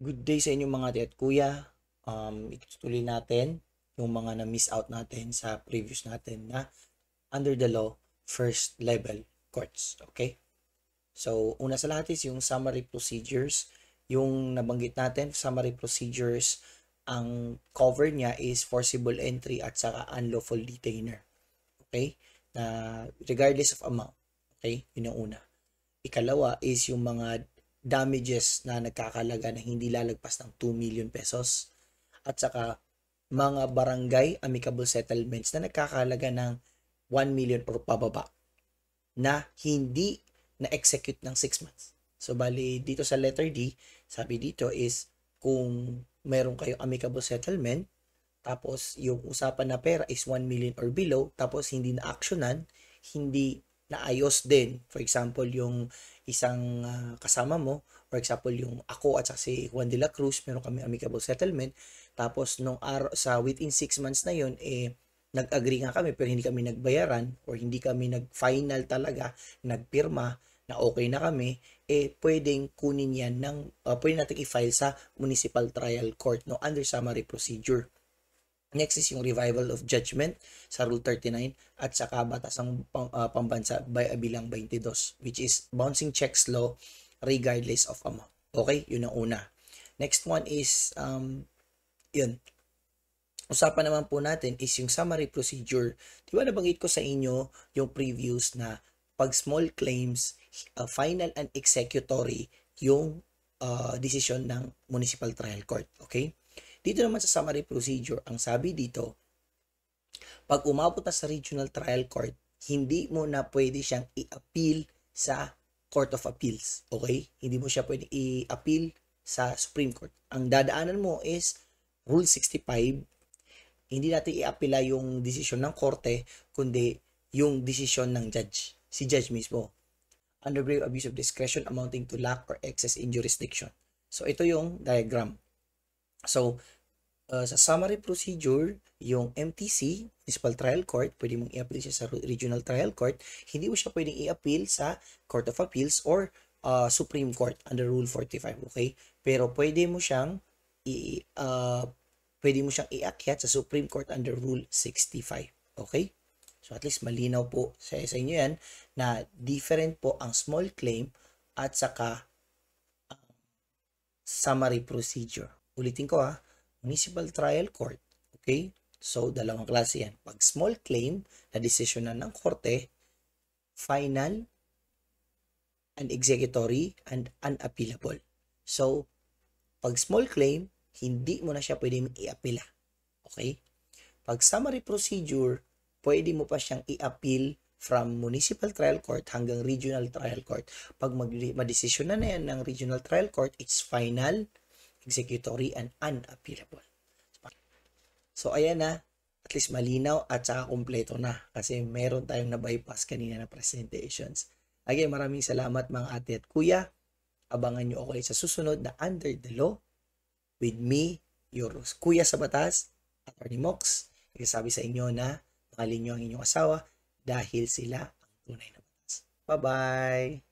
Good day sa inyo mga ate at kuya. Itutuloy natin yung mga na-miss out natin sa previous natin na under the law first level courts. Okay? So, una sa lahat is yung summary procedures. Yung nabanggit natin, summary procedures, ang cover niya is forcible entry at saka unlawful detainer. Okay? Na regardless of amount. Okay? Yun yung una. Ikalawa is yung mga damages na nagkakalaga na hindi lalagpas ng 2 million pesos at saka mga barangay amicable settlements na nagkakalaga ng 1 million or pababa na hindi na-execute ng 6 months. So, bali, dito sa letter D, sabi dito is kung meron kayong amicable settlement, tapos yung usapan na pera is 1 million or below, tapos hindi na-actionan, hindi naayos din. For example, yung isang kasama mo, for example, yung ako at saka si Juan de la Cruz, meron kami amicable settlement. Tapos nung araw sa within 6 months na yun, nag-agree nga kami pero hindi kami nagbayaran or hindi kami nag-final talaga, nagpirma na okay na kami, pwedeng kunin yan ng, pwede natin i-file sa municipal trial court no, under summary procedure. Next is yung revival of judgment sa Rule 39 at saka batasang pambansa bilang 22 which is bouncing checks law regardless of amount. Okay, yun ang una. Next one is yun. Usapan naman po natin is yung summary procedure. Di ba nabanggit ko sa inyo yung previous na pag small claims, final and executory yung decision ng municipal trial court. Okay? Dito naman sa summary procedure, ang sabi dito, pag umabot na sa regional trial court, hindi mo na pwede siyang i-appeal sa Court of Appeals. Okay? Hindi mo siya pwede i-appeal sa Supreme Court. Ang dadaanan mo is Rule 65. Hindi natin i-appeala yung desisyon ng korte, kundi yung desisyon ng judge. Si judge mismo. Under grave abuse of discretion amounting to lack or excess in jurisdiction. So, ito yung diagram. So, sa summary procedure, yung MTC, Municipal Trial Court, pwede mong i-appeal siya sa Regional Trial Court. Hindi mo siya pwedeng i-appeal sa Court of Appeals or Supreme Court under Rule 45, okay? Pero pwede mo siyang iakyat sa Supreme Court under Rule 65, okay? So at least malinaw po sa inyo yan na different po ang small claim at saka summary procedure. Ulitin ko Municipal Trial Court. Okay? So, dalawang klase yan. Pag small claim na desisyonan ng korte, final and executory and unappealable. So, pag small claim, hindi mo na siya pwede i-appeal. Okay? Pag summary procedure, pwede mo pa siyang i-appeal from municipal trial court hanggang regional trial court. Pag madesisyon na yan ng regional trial court, it's final, executory, and unappealable. So, ayan na. At least malinaw at saka kompleto na. Kasi meron tayong na-bypass kanina na presentations. Again, maraming salamat mga ate at kuya. Abangan nyo ako sa susunod na Under the Law with me, your kuya sa batas, Attorney Mox. Nagsasabi sa inyo na mahalin nyo ang inyong asawa dahil sila ang tunay na batas. Bye-bye!